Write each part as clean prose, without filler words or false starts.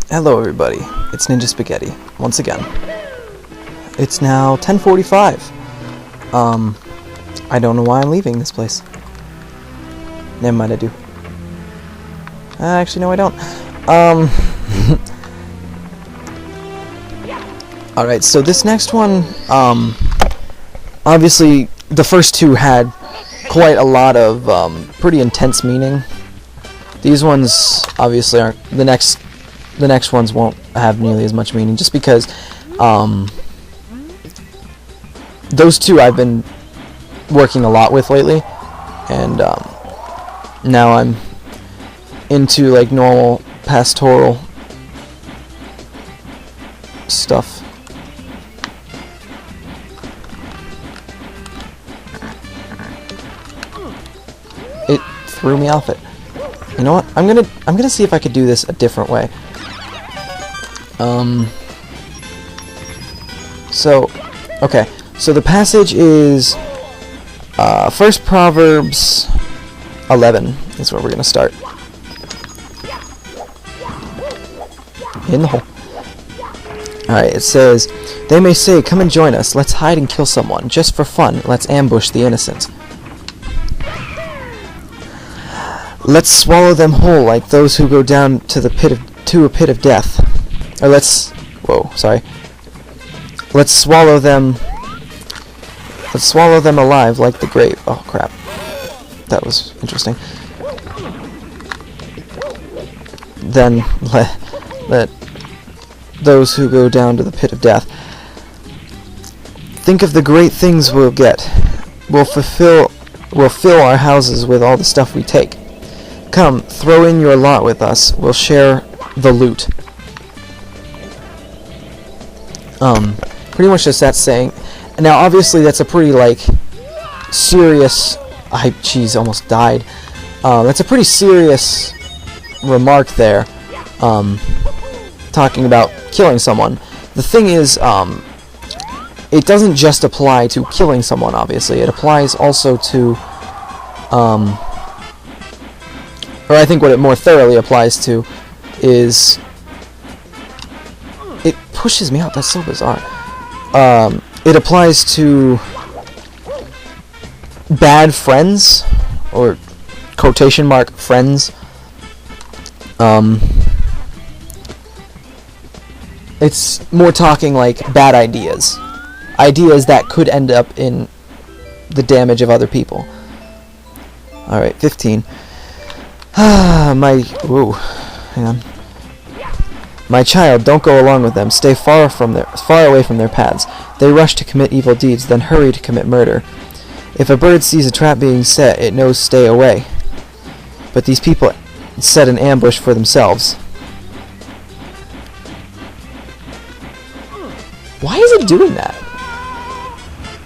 Hello everybody, it's Ninja Spaghetti, once again. It's now 10:45. I don't know why I'm leaving this place. Never mind, I do. Actually, no, I don't. Alright, so this next one, obviously, the first two had quite a lot of, pretty intense meaning. These ones, obviously, aren't, the next ones won't have nearly as much meaning, just because those two I've been working a lot with lately, and now I'm into like normal pastoral stuff. It threw me off it. You know what? I'm gonna see if I could do this a different way. Okay. So the passage is 1 Proverbs 11 is where we're gonna start. In the hole. Alright, it says, "They may say, 'Come and join us. Let's hide and kill someone. Just for fun, let's ambush the innocent. Let's swallow them whole like those who go down to a pit of death. Or let's swallow them alive like the grave." Oh crap. That was interesting. "Then let those who go down to the pit of death. Think of the great things we'll get. We'll fill our houses with all the stuff we take. Come, throw in your lot with us. We'll share the loot." Pretty much just that saying. Now, obviously, that's a pretty, like, serious... Jeez, almost died. That's a pretty serious remark there. Talking about killing someone. The thing is, it doesn't just apply to killing someone, obviously. It applies also to... or I think what it more thoroughly applies to is... It pushes me out, that's so bizarre. It applies to bad friends, or quotation mark friends. It's more talking like bad ideas. Ideas that could end up in the damage of other people. Alright, 15. Hang on. "My child, don't go along with them. Stay far away from their paths. They rush to commit evil deeds, then hurry to commit murder. If a bird sees a trap being set, it knows stay away. But these people set an ambush for themselves." Why is it doing that?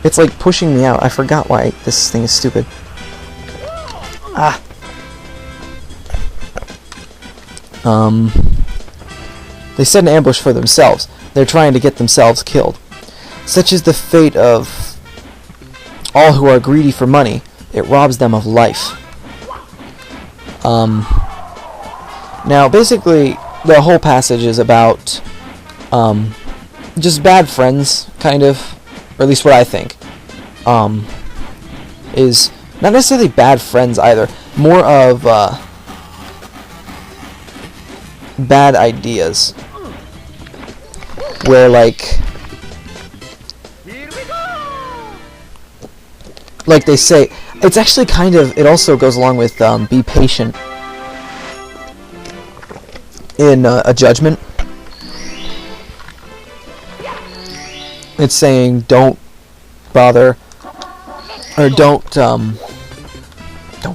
It's like pushing me out. I forgot why this thing is stupid. They set an ambush for themselves. They're trying to get themselves killed. "Such is the fate of all who are greedy for money. It robs them of life." Now, basically, the whole passage is about just bad friends, kind of, or at least what I think, is not necessarily bad friends either, more of bad ideas, where like they say, it's actually kind of, it also goes along with be patient in a judgment. It's saying don't bother, or don't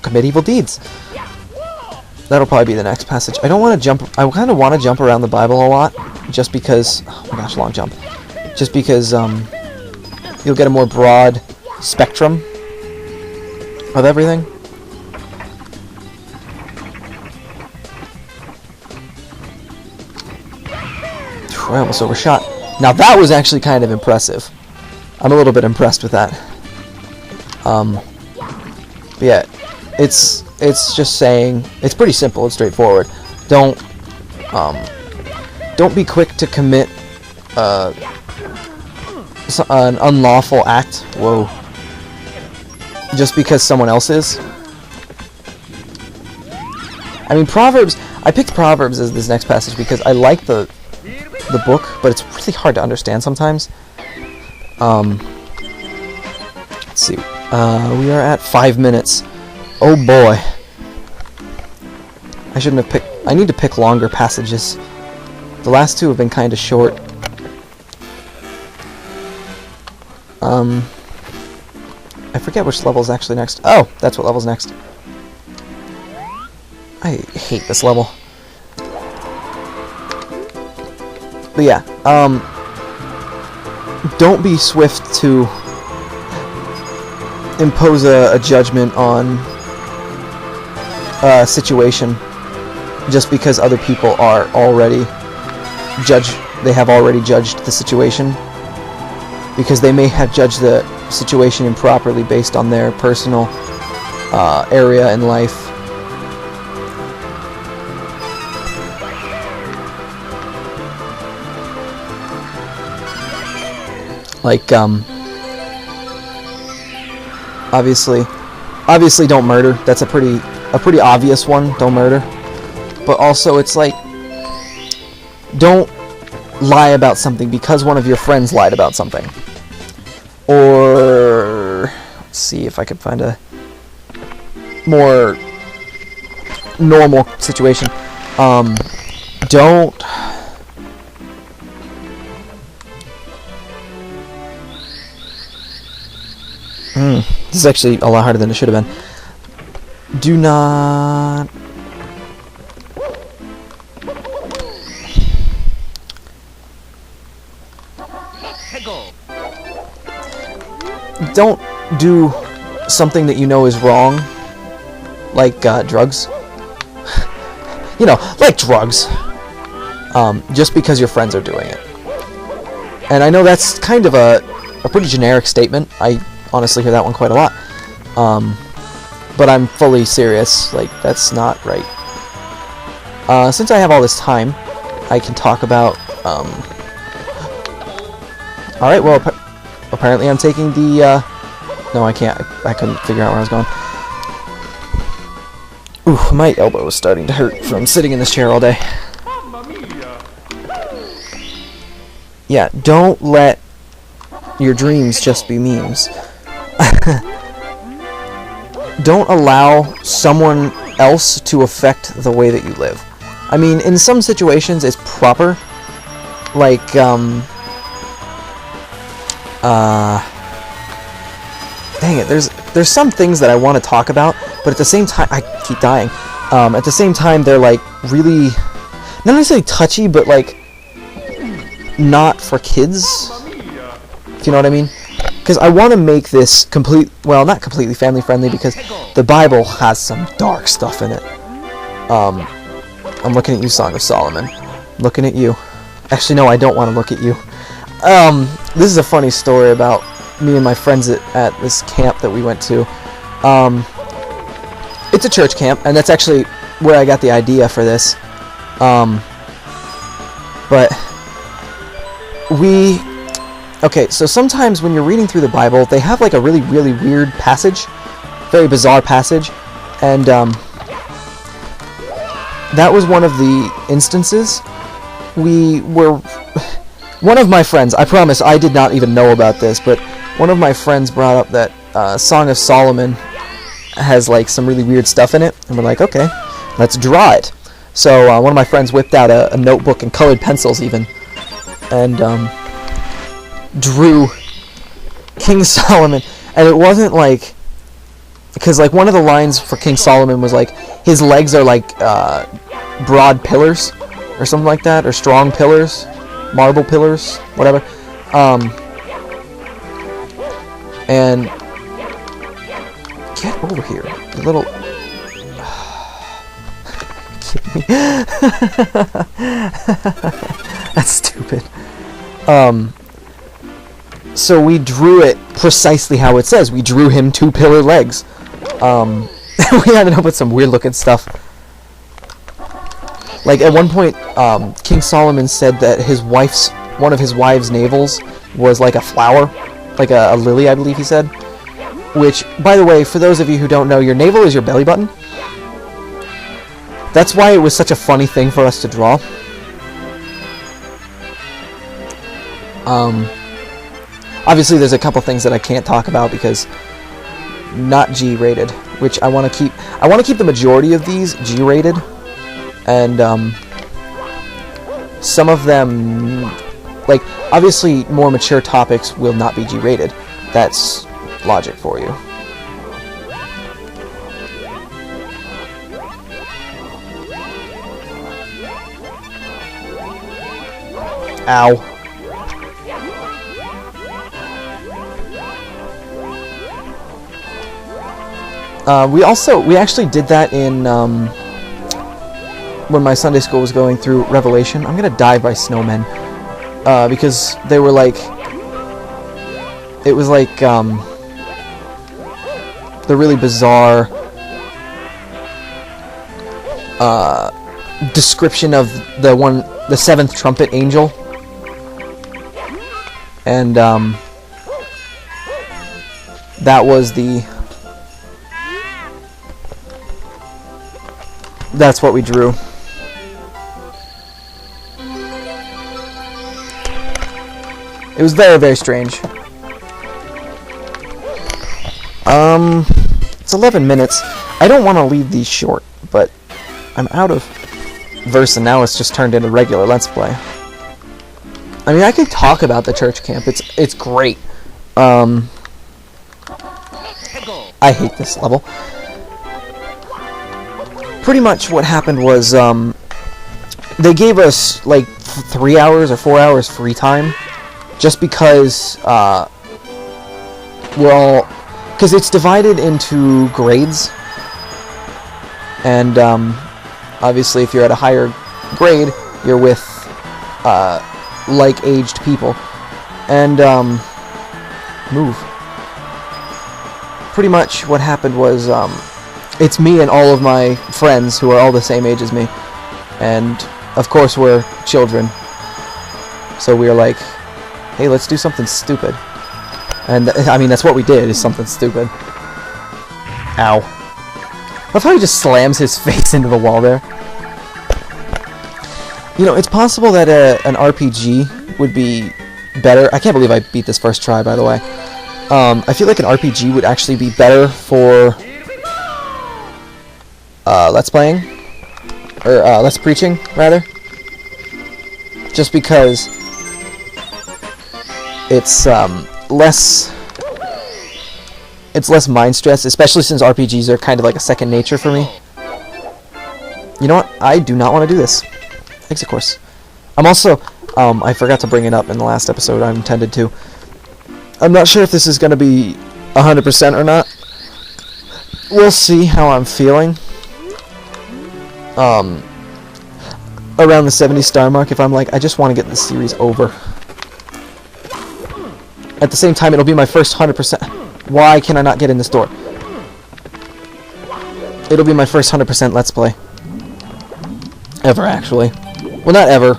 commit evil deeds. That'll probably be the next passage. I don't want to jump. I kind of want to jump around the Bible a lot, just because. Oh my gosh, long jump. Just because you'll get a more broad spectrum of everything. I almost overshot. Now that was actually kind of impressive. I'm a little bit impressed with that. Yeah, it's just saying, it's pretty simple and straightforward. Don't don't be quick to commit an unlawful act. Whoa. Just because someone else is. I mean, Proverbs. I picked Proverbs as this next passage because I like the book, but it's really hard to understand sometimes. Let's see. We are at 5 minutes. Oh boy. I shouldn't have picked... I need to pick longer passages. The last two have been kind of short. I forget which level is actually next. Oh, that's what level's next. I hate this level. But yeah, don't be swift to impose a judgment on a situation just because other people are already they have already judged the situation, because they may have judged the situation improperly based on their personal area in life. Like, obviously don't murder. That's a pretty obvious one. Don't murder. But also, it's like, don't lie about something because one of your friends lied about something. Or, let's see if I can find a more normal situation. Don't... This is actually a lot harder than it should have been. Do not... Don't do something that you know is wrong, like drugs. You know, like drugs. Just because your friends are doing it. And I know that's kind of a pretty generic statement. I honestly hear that one quite a lot. But I'm fully serious. Like, that's not right. Since I have all this time, I can talk about... Alright, well, apparently I'm taking the... No, I can't. I couldn't figure out where I was going. Ooh, my elbow is starting to hurt from sitting in this chair all day. Yeah, don't let your dreams just be memes. Don't allow someone else to affect the way that you live. I mean, in some situations it's proper. Like, dang it, there's some things that I want to talk about, but at the same time, I keep dying. At the same time, they're like really, not necessarily touchy, but like not for kids, if you know what I mean. Because I want to make this not completely family friendly, because the Bible has some dark stuff in it. I'm looking at you, Song of Solomon. Looking at you. Actually, no, I don't want to look at you. This is a funny story about me and my friends at this camp that we went to. It's a church camp, and that's actually where I got the idea for this. But okay, so sometimes when you're reading through the Bible, they have like a really, really weird passage, very bizarre passage, and that was one of the instances. One of my friends, I promise I did not even know about this, but one of my friends brought up that Song of Solomon has like some really weird stuff in it, and we're like, okay, let's draw it. So one of my friends whipped out a notebook and colored pencils even, and drew King Solomon. And it wasn't like, because like one of the lines for King Solomon was like, his legs are like broad pillars or something like that, or strong pillars, marble pillars, whatever. And get over here, you little... Kidding me? That's stupid. So we drew it precisely how it says. We drew him 2 pillar legs. We ended up with some weird looking stuff. Like at one point, King Solomon said that one of his wife's navels was like a flower, like a lily, I believe he said. Which, by the way, for those of you who don't know, your navel is your belly button. That's why it was such a funny thing for us to draw. Obviously, there's a couple things that I can't talk about because not G-rated, which I want to keep. I want to keep the majority of these G-rated, and some of them, like obviously, more mature topics will not be G-rated. That's logic for you. Ow. We actually did that in, when my Sunday school was going through Revelation. I'm gonna die by snowmen, because they were like, it was like, the really bizarre, description of the seventh trumpet angel, and, that's what we drew. It was very, very strange. It's 11 minutes. I don't want to leave these short, but I'm out of verse and now it's just turned into regular Let's Play. I mean, I could talk about the church camp. It's great. I hate this level. Pretty much what happened was, they gave us, like, 3 hours or 4 hours free time, just because, because it's divided into grades, and, obviously if you're at a higher grade, you're with, like-aged people, and, move. Pretty much what happened was, it's me and all of my friends who are all the same age as me, and of course we're children, so we were like, hey, let's do something stupid. And I mean, that's what we did, is something stupid. Ow. I love how he just slams his face into the wall there. You know, it's possible that an RPG would be better. I can't believe I beat this first try, by the way. I feel like an RPG would actually be better for Let's Playing, or Let's Preaching, rather. Just because it's less mind stress, especially since RPGs are kind of like a second nature for me. You know what? I do not want to do this. Exit course. I'm also, I forgot to bring it up in the last episode. I intended to. I'm not sure if this is going to be 100% or not. We'll see how I'm feeling. Around the 70-star mark, if I'm like, I just want to get this series over. At the same time, it'll be my first 100%. Why can I not get in this door? It'll be my first 100% Let's Play. Ever, actually. Well, not ever.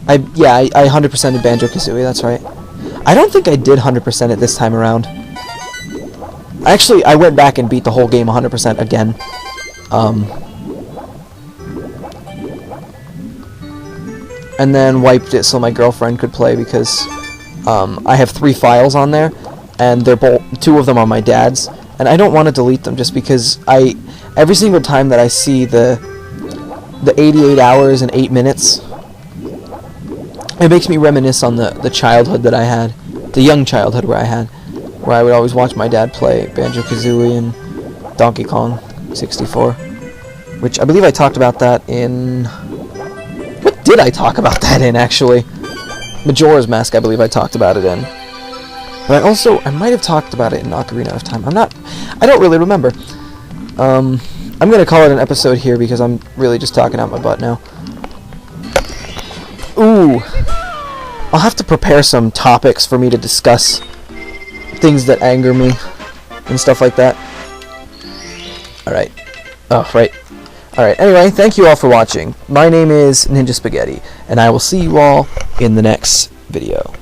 I 100%ed Banjo-Kazooie, that's right. I don't think I did 100% it this time around. Actually, I went back and beat the whole game 100% again. And then wiped it so my girlfriend could play because I have 3 files on there, and they're 2 of them are my dad's, and I don't want to delete them just because every single time that I see the 88 hours and 8 minutes, it makes me reminisce on the childhood that I had, the young childhood where I would always watch my dad play Banjo-Kazooie and Donkey Kong 64, which I believe I talked about that in... What did I talk about that in, actually? Majora's Mask, I believe I talked about it in. But I might have talked about it in Ocarina of Time. I don't really remember. I'm gonna call it an episode here because I'm really just talking out my butt now. Ooh! I'll have to prepare some topics for me to discuss. Things that anger me and stuff like that. Alright. Oh, right. Alright, anyway, thank you all for watching. My name is Ninja Spaghetti, and I will see you all in the next video.